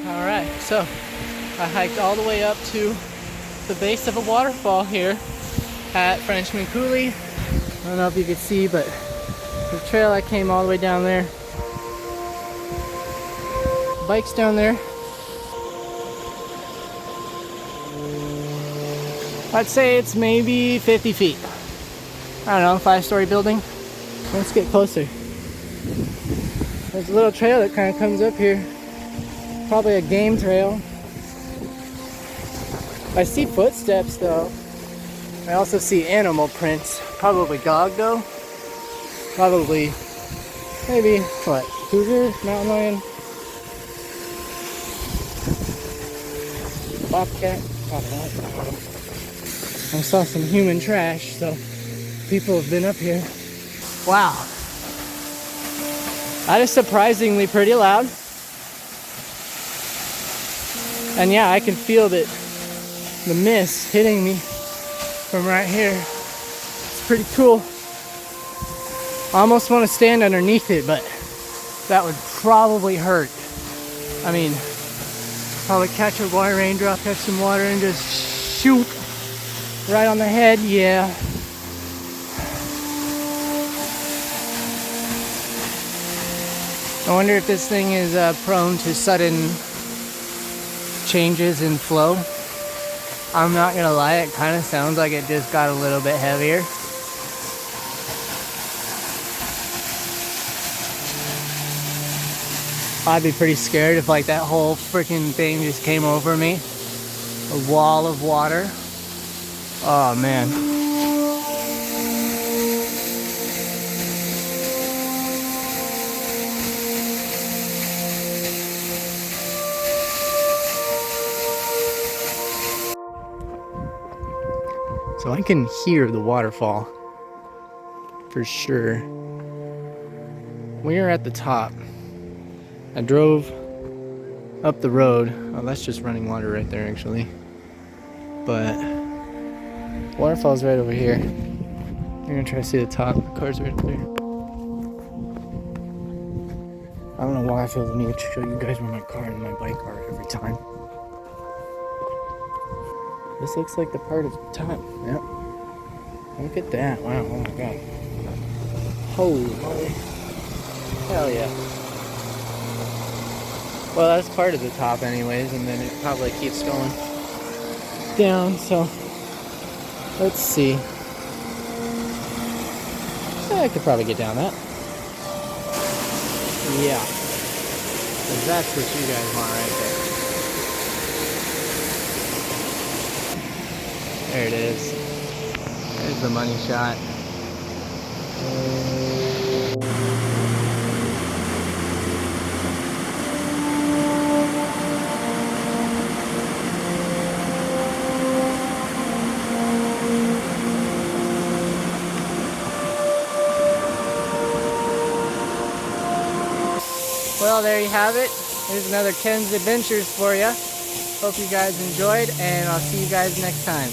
Alright, so I hiked all the way up to the base of a waterfall here at Frenchman Coulee. I don't know if you can see, but the trail, I came all the way down there. Bike's down there. I'd say it's maybe 50 feet. I don't know, 5-story building. Let's get closer. There's a little trail that kind of comes up here. Probably a game trail. I see footsteps though. I also see animal prints. Probably dog though. Probably, maybe, what, cougar, mountain lion, bobcat. I don't know. I saw some human trash, so people have been up here. Wow. That is surprisingly pretty loud. And yeah, I can feel that the mist hitting me from right here. It's pretty cool. I almost want to stand underneath it, but that would probably hurt. I mean, probably catch a water raindrop, catch some water and just shoot right on the head, yeah. I wonder if this thing is prone to sudden changes in flow. I'm not gonna lie, it kind of sounds like it just got a little bit heavier. I'd be pretty scared if like that whole freaking thing just came over me. A wall of water. Oh man. So I can hear the waterfall for sure. We are at the top. I drove up the road. Oh, that's just running water right there actually. But waterfall's right over here. You're gonna try to see the top. The car's right there. I don't know why I feel the need to show you guys where my car and my bike are every time. This looks like the part of the top. Yep. Look at that. Wow. Oh my god. Holy moly. Hell yeah. Well, that's part of the top anyways, and then it probably keeps going down, so let's see. I could probably get down that. Yeah. Because that's what you guys want right there. There it is. There's the money shot. Well, there you have it. Here's another Ken's Adventures for you. Hope you guys enjoyed, and I'll see you guys next time.